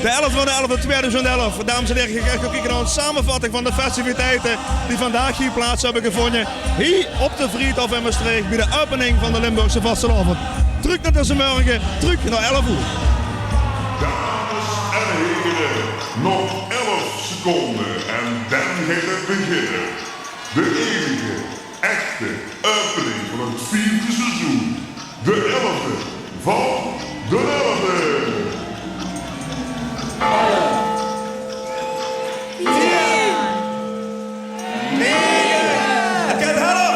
De 11 van de 11 2011. Dames en heren, ik ga kijken naar een samenvatting van de festiviteiten die vandaag hier plaats hebben gevonden. Hier op de Vriethof in Maastricht bij de opening van de Limburgse vastelavond. Terug naar tussen morgen, terug naar 11 uur. Dames en heren, nog 11 seconden en dan gaat het beginnen. De enige, echte opening van het 4e seizoen. De 11e van de 11e. 10, 9, het gaat harder.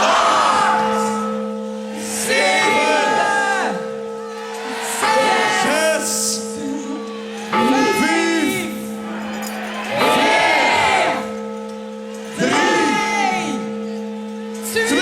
8, 7, 6, 5, 4, 3, 2,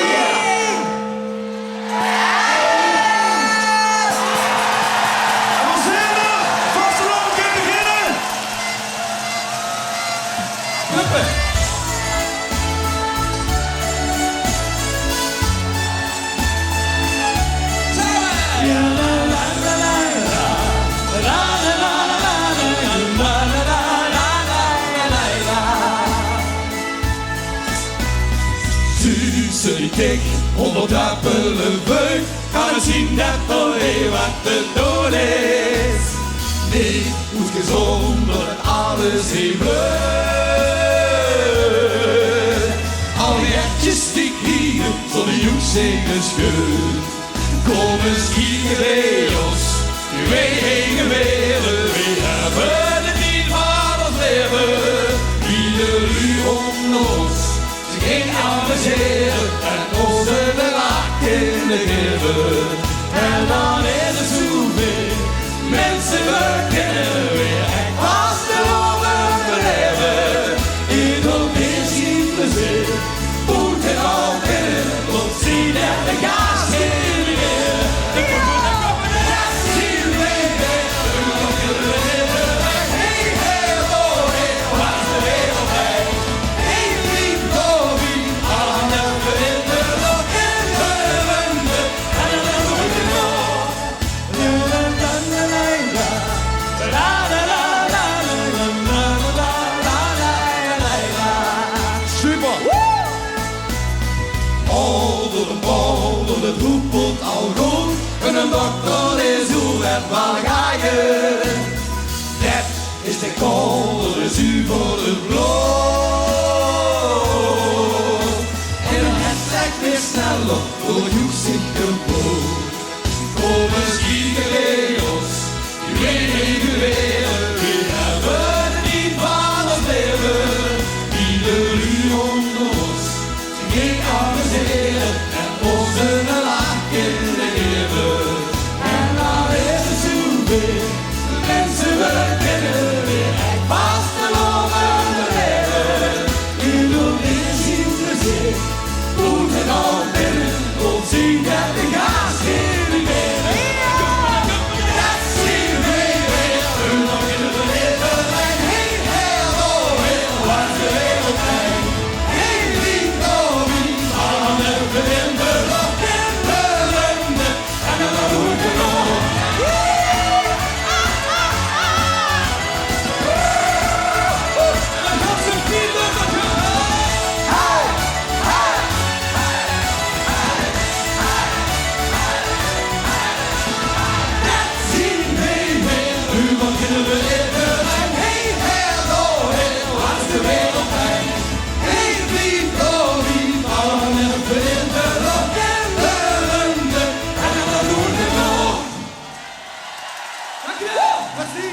Kijk, 100 appelen buik, gaan we zien dat alweer wat te doen is. Nee, goed gezond, dat het alles heeft leuk. Al die ertjes die kriegen, zo de jongens zingen schut. Kom eens hier bij ons, nu wij heen willen. We hebben het niet van ons leven, ieder uur om ons. Ze ging amuseren en onze de lachen geven. En dan is het zoveel, mensen we kennen weer. En als de woorden beleven, Indonesië zien plezier. Moet het al kennen, tot zien en de gaas in de weer. Dat zien we weer, hey, hey, oh, hey, wat is de wereld bij? Hey, lief, oh, wie, allemaal in de lok en de wende. En dan doen we nog. Super! Onder de bal, door het roepelt al goed. En een dokter is hoe het waar ga je? Dat is de kool, de zuiver de bloed. En het trekt weer sneller, door het joeg zich geboord. Kom eens hier bij ons, je weet niet weer. We hebben het niet van ons leven, ieder uur onder ons. Ze ging amuseren en onze lachen geven. En dan is het zoveel, de mensen we kennen weer. Echt vast en overleven, Indonesië plezier. Moet het al binnen, tot zien dat de gaas in de weer. Dat zien we weer, nog in het leven. En hey, hey, oh, hey, wat is de wereld bij? Hey, lief, oh, wie, allemaal in de lok en de wende. En dan doen we het nog. En dan gaat ze niet door de grond. Hey, hey, dat zien we weer, nu beginnen we even. En hey, hey, oh, hey, wat is de wereld bij? Hey, lief, oh, lief, allemaal in de lok en de wende. En dan doen we het nog. Dankjewel, merci.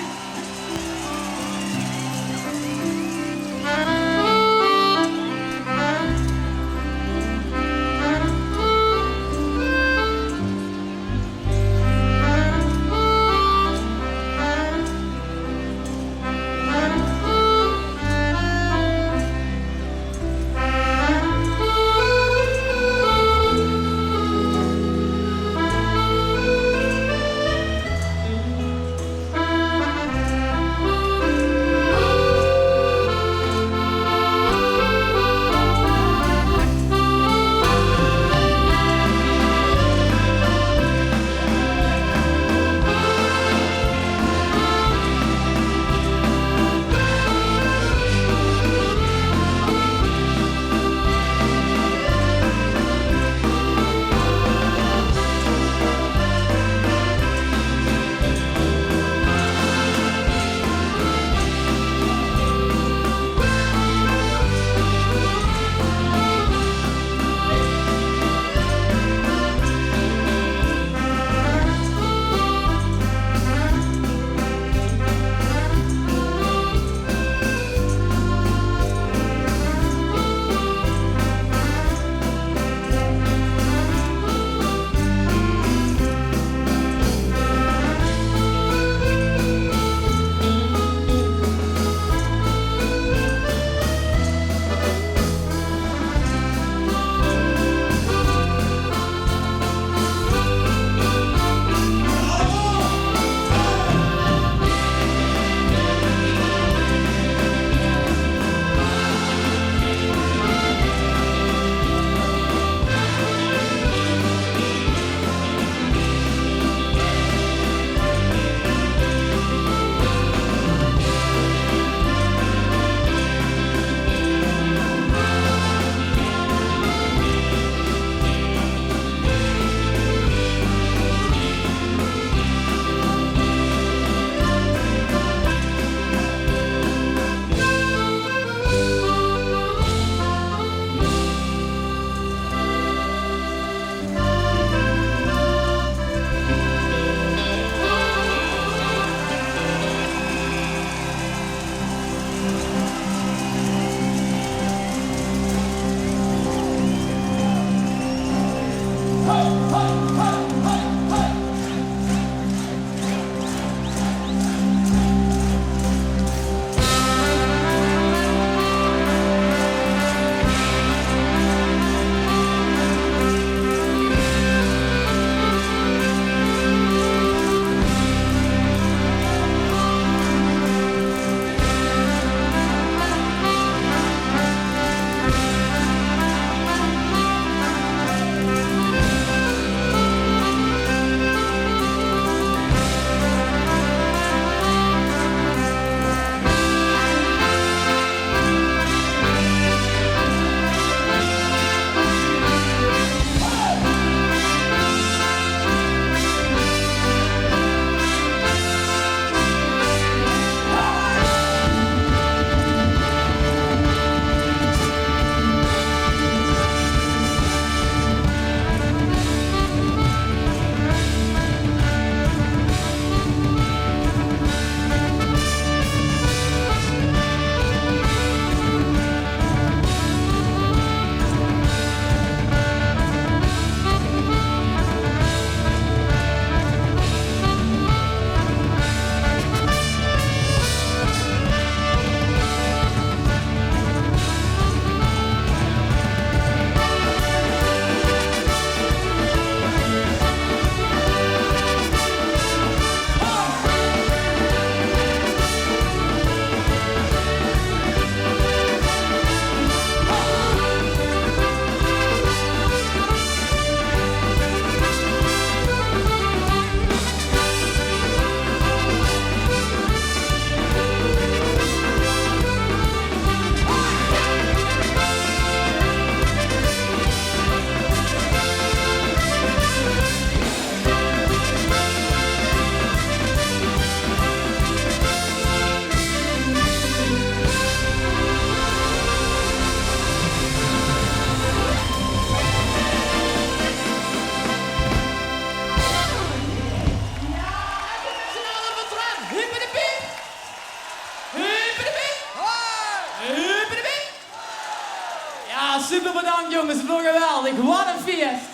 bedankt jongens, het was geweldig. Wat een feest.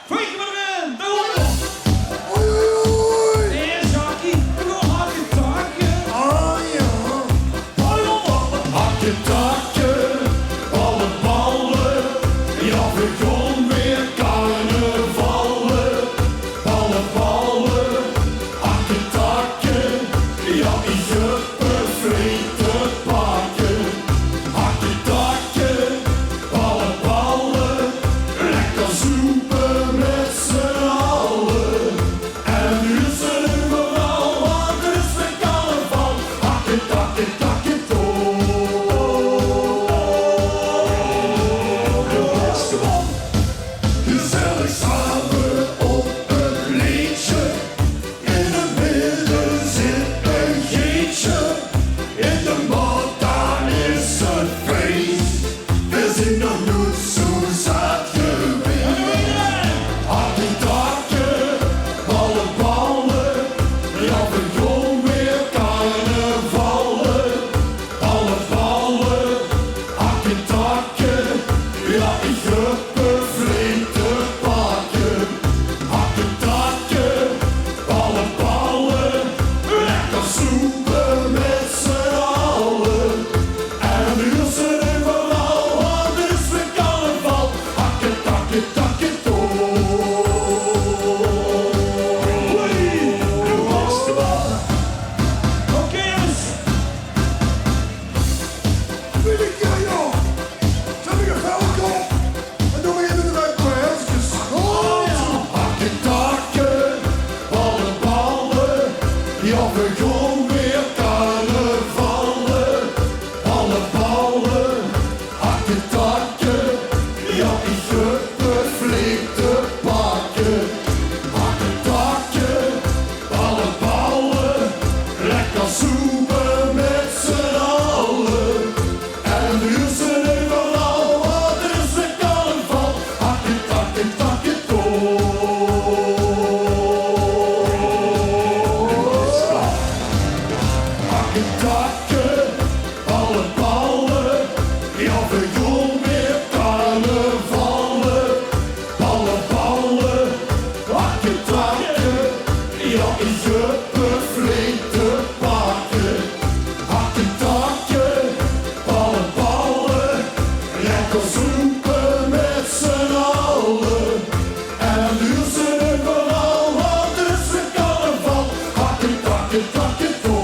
Vlieg maar erin, de honden. Hey Jackie, we gaan hakken takken. Oh ja. Hakken takken, ballen ballen. Ja, we gaan weer carnavallen. Ballen ballen, hakken takken. Ja, ik heb een vreemd te pakken. Hakken takken, ballen ballen. Lekker zoepen met z'n allen. En nu is er overal, want er is weer carnaval. Hakken takken takken toe. Gezellig samen op een liedje. In het midden zit een geetje. In de maat daar is een feest. We zijn nog nooit zo zat geweest. Hakken takken, ballen ballen. Ja, we gaan weer carnavallen. Ballen ballen, hakken takken. Ja, ik heb een vreemd te pakken. Hakken takken, ballen ballen. Lekker soepen met z'n allen. En nu is er overal, want er is weer carnaval. Hakken takken takken toe. Oké jongens. Hakken takken, ballen ballen. Ja, we gaan weer carnavallen. Ballen ballen, hakken takken. Ja, ik heb een flink te pakken. Hakken takken, ballen ballen. Lekker zoepen met z'n allen. En nu is er overal, want er is weer carnaval. Hakken takken takken toe. Hakken takken, ballen ballen. Ja, we gaan weer carnavallen. Ballen ballen, hakken takken. Ja, ik heb een flink te pakken. Hakken takken, ballen ballen. Lekker zoepen met z'n allen. En nu is er overal, want er is weer carnaval. Hakken takken takken toe.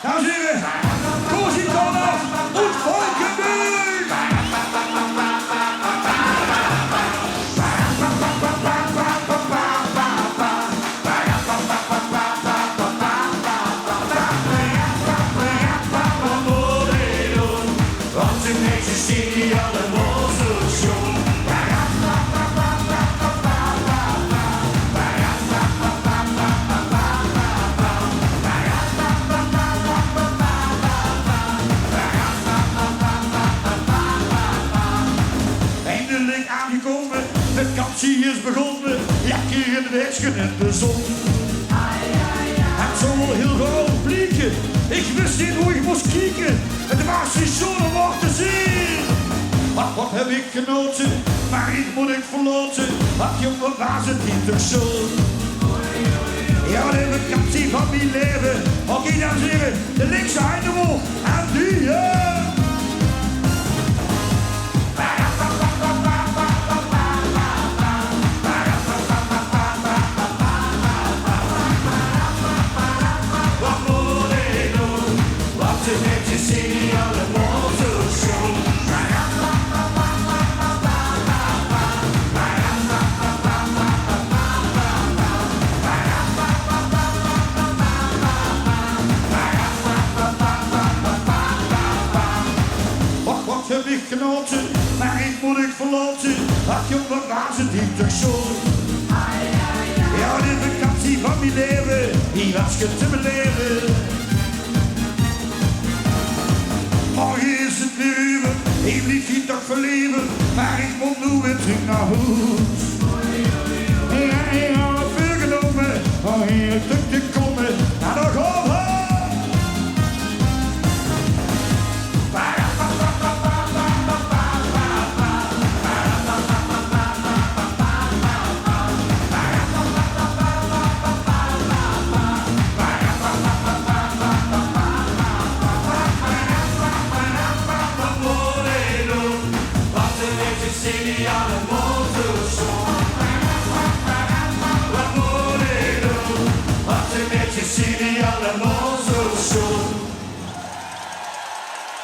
Dames en heren, Vorsitzender und Volkenbild! Want im nächsten steht die alle Mosel schon. Eindelijk aangekomen, de vakantie is begonnen. Lekker in de wegsken en de zon. Het zal wel heel gauw vliegen. Ik wist niet hoe ik moest kijken. Het was niet zo om wat te zien. Ach, wat heb ik genoten, maar ik moet ik verloten. Ach jongen, was het niet toch zo? Ja, de vakantie van mijn leven. Oké, dames en heren, de linkse handen omhoog. En die, ja. Wat moet ik doen? Wat een netje zien die alle Mosel schon. genoten, maar ik moet ik verlaten. Ach jongen, waar zit die toch zo? Ja, de vakantie van mijn leven, die was je te beleven. Morgen is het weer uur, ik lief je toch verleven, maar ik moet nu weer terug naar huis. Ja, ik had het veel genomen, om hier terug te komen, naar de golven.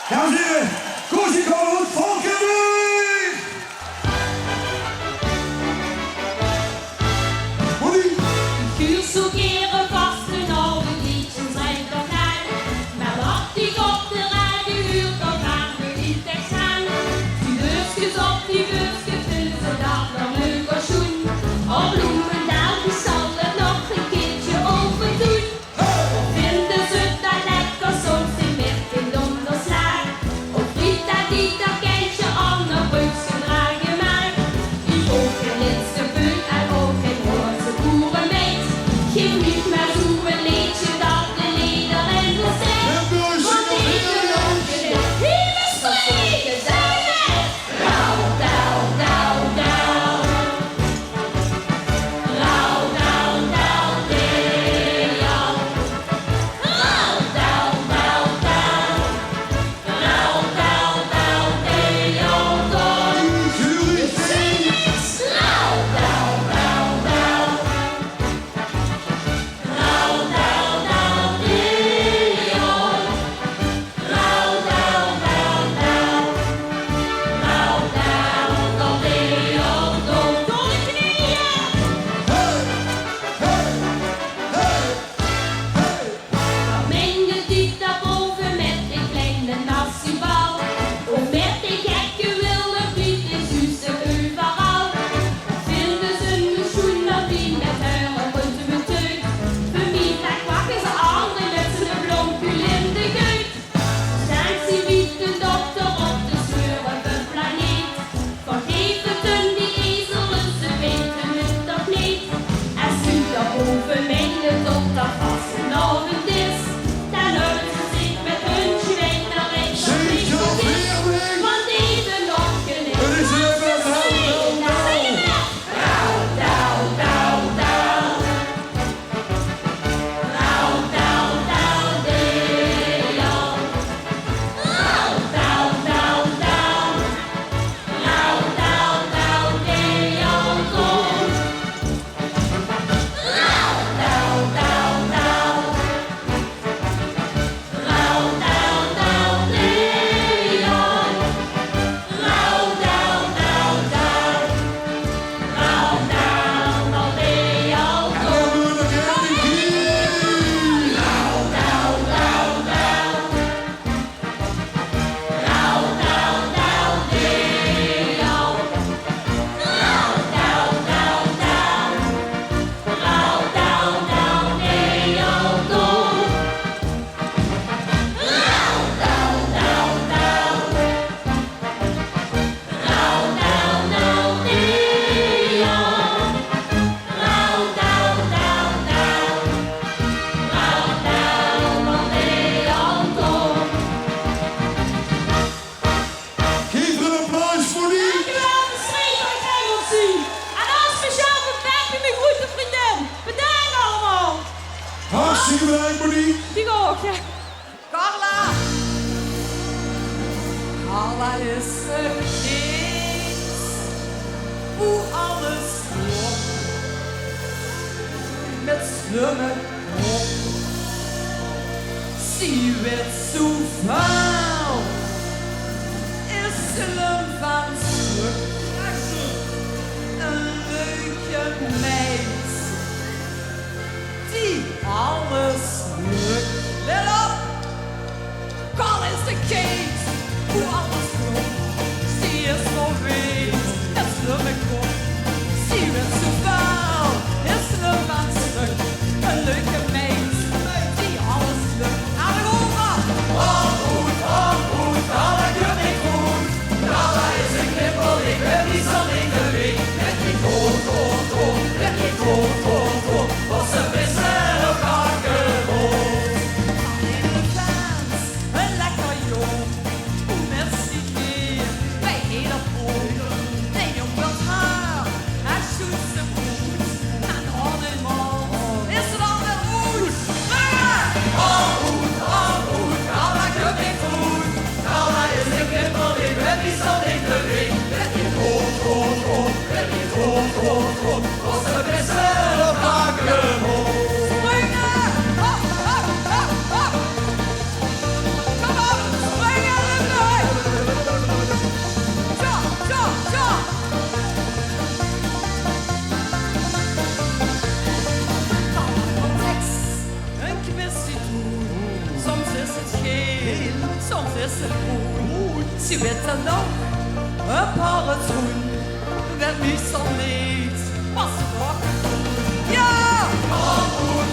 Dames en heren, Corsico, het Valkenburg! Mooi! Guur zo keren vast een oude liedje zijn toch aan. Maar wat ik op de radio huurt, dan gaan we niet echt gaan. Die busjes op die busjes, tussen dat nog leuk als schoen. Op Bloemendaal, die zal het nog een keertje over doen. Of vinden ze dat lekker soms in met in donderslag? Of Rita die dat kindje aan de rugje dragen maakt. Die ook geen lidste buurt en ook geen roze boerenmeid. Geef niet maar zo een liedje dat de lieder en de zet. Want deze lonken is hele streken zijn net. Rauw, dauw, dauw, dauw. Rauw, dauw, dauw, deo. Rauw, dauw, dauw, dauw. Rauw, dauw, dauw, deo, don. Zing eens. Rauw, dauw, dauw, dauw. Rauw, dauw, dauw, deo. Rauw, dauw, dauw, dauw. Rauw, dauw, dauw, deo, don. Door de knieën. Dan mengde die daarboven met een kleine nassibal. Of met een gekke wilde Piet en Suze overal. Dan vinden ze een schoen dat die met huilen rond de teut. Voor mij daar kwakken ze anderen met z'n blompul in de geut. Zijn ze wiet een dokter op de scheurige planeet. Vergeef het hun die ezelen, ze weten het toch niet. En ze daarboven mengde tot dat vastenavond is. Dan houden ze zich met hun zweet naar rechts of links of is. Want deze lokken is Het is even rauw, dauw, dauw, dauw. Rauw, dauw, dauw, deo. Rauw, dauw, dauw, dauw. Rauw, dauw, dauw, deo, don. Rauw, dauw, dauw, dauw. Rauw, dauw, dauw, deo. Rauw, dauw, dauw, dauw. Rauw, dauw, dauw, deo, don. Rauw, dauw, dauw, dauw. Rauw, dauw, dauw, deo. Rauw, dauw, dauw, dauw. Rauw, dauw, dauw, deo, don. Rauw, dauw, dauw, dauw. Rauw, dauw, dauw, deo. Rauw, dauw, dauw, dauw. Rauw, dauw, dauw, deo, don. Geef er een applaus voor die! Dankjewel, verschrikkelijk Engelsie. En dan speciaal voor Beppie, mijn goede vriendin. Bedankt allemaal. Hartstikke bedankt, Monique! Die ook, ja. Carla! Carla is een kind hoe alles klopt. Met zwemmen op. Zie weet zo vuil. Is ze hem van stuk. Een leuke meid. Die alles lukt. Let op! Call is de Kate, hoe alles klopt. leuke meid die alles lukt. Aan de oren! Goed, Carla keurt niet goed. Carla is een knippel, ik ben niet zo in de week. Met die kool, met die kool, was ze vissen op haar gewoon. Alleen de fans, een lekker jong. Merci keer bij hele brood. Nee, jong dat haar, hij zoet ze goed. En allemaal is het al weer goed. Goed, Carla keurt niet goed. Carla is een knippel, ik ben niet zo in de week. Met die kool, met die kool, was ze vissen op haar gewoon. Springen! Hop, hop, hop, hop! Kom op, springen erbij! Zo, zo, zo! Een kwestie doen. Soms is het geel, soms is het groen. Ze weten nog een paar schoen. Werd meestal niet, was het ook goed. Ja! Goed,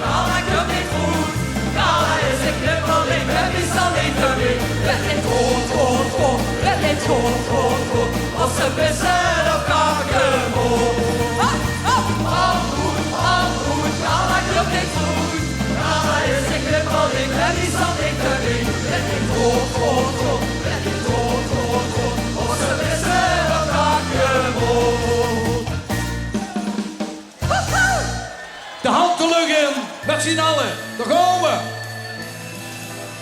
Carla keurt niet goed. Carla is een knippel, ik ben niet zo in de week. Met die kool, met die kool, was ze vissen op haar gewoon. Hop, hop! Goed, Carla keurt niet goed. Carla is een knippel, ik ben niet zo in de week. Met die kool, met die kool, was ze vissen op haar gewoon. De hand de lucht in, met z'n allen. Daar gaan we.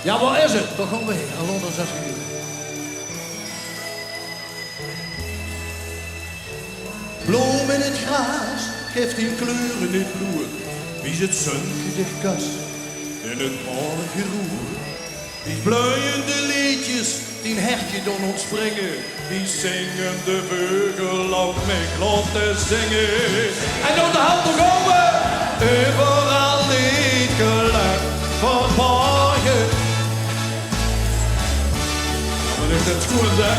Ja, waar is het? Daar gaan we heen. Hallo, daar 6 uur. Bloem in het gras geeft in kleuren in bloer. Wie zit zonnige kas in het morgen roer. Die vloeiende liedjes die een hertje doen ontspringen. Die zingen de vogel op mijn klot te zingen. En door de hand gaan we. Overal niet geluk voor morgen. Wat is het goed, hè?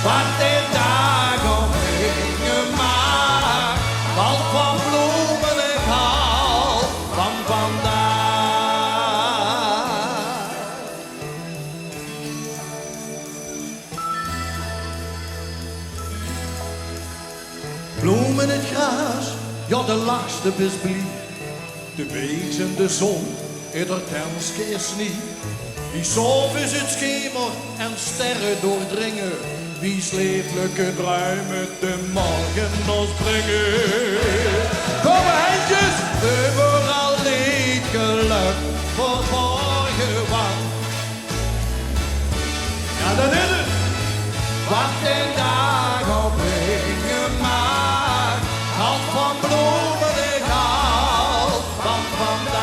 Wat de dag omringen maakt. Valt van bloemen en haal van vandaag. Bloemen in het gras, ja de lachste is blij. De wees en de zon, ieder tenske is niet. Wie sof is het schemer en sterren doordringen. Wie sleeflijke druimen de morgen doorbrengen. Kom handjes, overal niet geluk voor morgen want. Ja, dat is het. Wat de dag opbrengen maakt, houdt van bloemen ik haal van vandaag.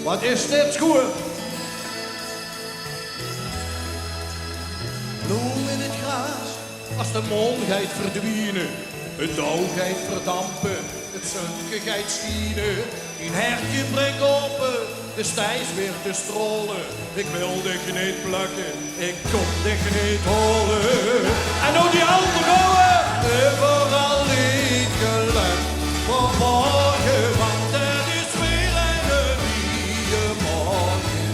Wat is dit schoen? Bloem in het gras, als de maan gaat verdwijnen, het dauw gaat verdampen, het zonnetje gaat schijnen. Een hertje breekt open, de stijs weer te strollen. Ik wil dich niet plukken, ik kom dich niet holen. En ook die handen gaan overal niet geluk voor morgen, want het is weer een nieuwe morgen.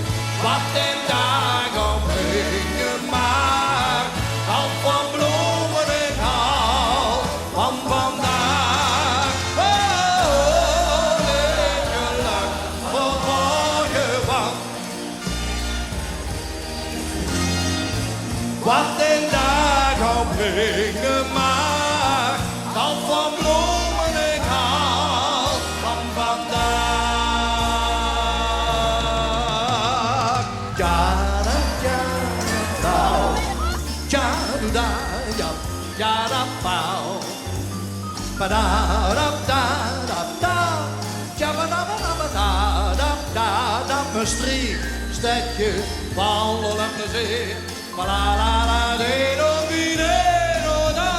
Wat een dag opbrengen maar, al van bloemen en haal van vandaag. Oh, niet geluk voor morgen, want wat een dag opbrengen maar, al van bloemen en haal van vandaag. Ja, ja, nou, ja, da, ja, ja, da, pauw. Ba da, da, da, da, da, ja, ba da, ba da, ba da, da, da, da, Maastricht, stadje van Olympe Zee. Ba la la la, de do, bi, de do, da.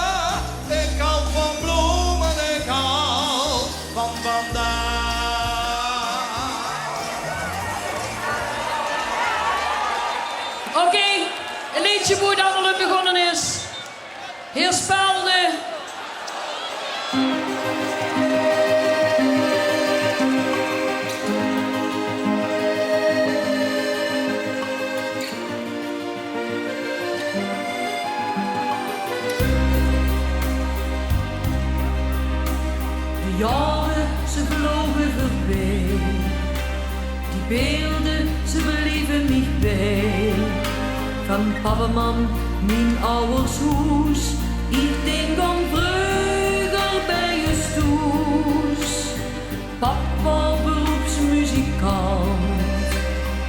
Ik hou van bloemen, ik hou van vandaag. Oké, een liedje hoe het allemaal begonnen is. Heer Spelde, De jaren, ze vlogen voorbij. Die beelden, ze bleven niet bij. Van papa, mam, mijn ouders huis. Ik denk aan vroeger bij je stoes. Papa beroepsmuzikant.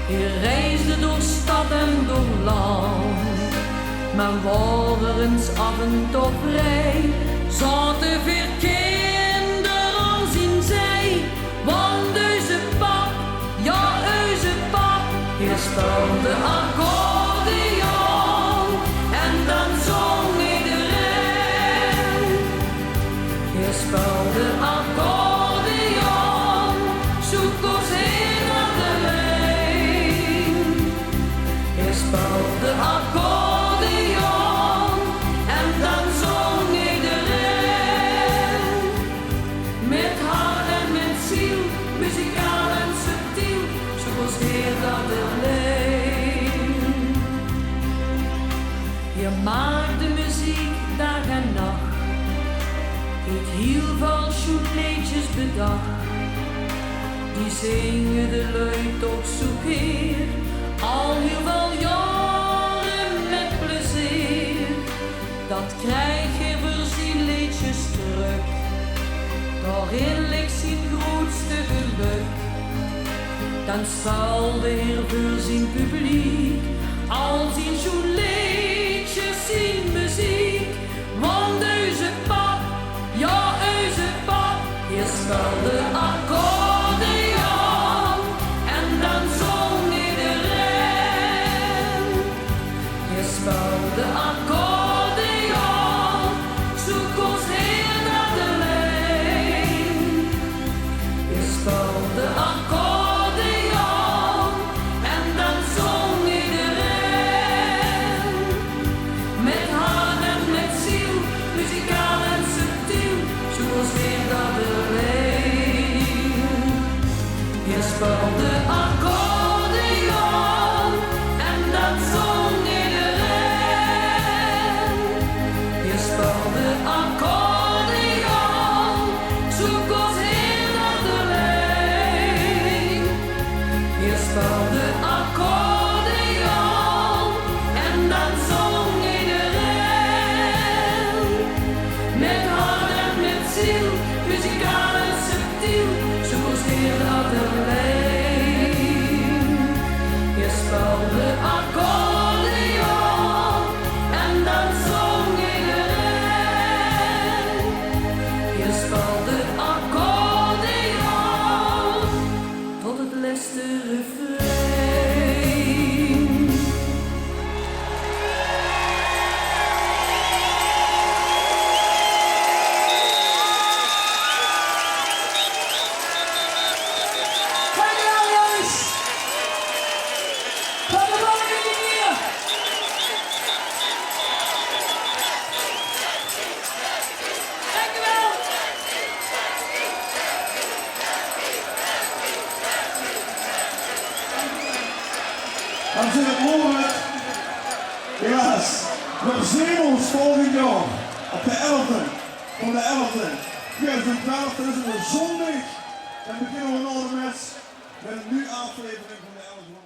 Hij reisde door stad en door land. Maar waren eens af en toe vrij. Zaten veel kinderen aan zijn zij. Want deze pap, ja deze pap, hij speelde accordeon. En dan zong iedereen. Hij speelde accordeon, zoek ons heen naar de lijn. Hij speelde accordeon en dan zong iedereen. Met hart en met ziel, muzikaal en subtiel, zoals heer dat de lijn. Je maakte muziek dag en nacht. Het heel veel shootleedjes bedacht. Die zingen de luid op zoek heer. Al heel veel jaren met plezier. Dat krijg je voor zijn liedjes terug. Daarin ligt zijn grootste geluk. Dan speelde heer voor zijn publiek. Al zijn shootleedjes, zijn muziek. Want deze pap, ja, onze pap, hij speelde accordeon en dan zong iedereen. Hij speelde accordeon, zoek ons heen naar de lijn. Hij speelde accordeon en dan zong iedereen. Met hart en met ziel, muzikaal en subtiel, zoals weer dat de lijn. Hij speelde accordeon en dan zong iedereen. Hij speelde accordeon, zoek ons heen naar de lijn. Hij speelde accordeon en dan zong iedereen. Met hart en met ziel, muzikaal en subtiel, zoals heer dat de lijn. Je speelde accordeon en dan zong iedereen. Je speelde accordeon tot het laatste refrein. Dankjewel jongens. Tot de volgende keer. Dankjewel. Dames en heren, mogelijk. Helaas, we zien ons volgend jaar op de 11e. Van de 11e. 2012, dat is een zondag. Dan beginnen we nog met een nieuwe aflevering van de 11e.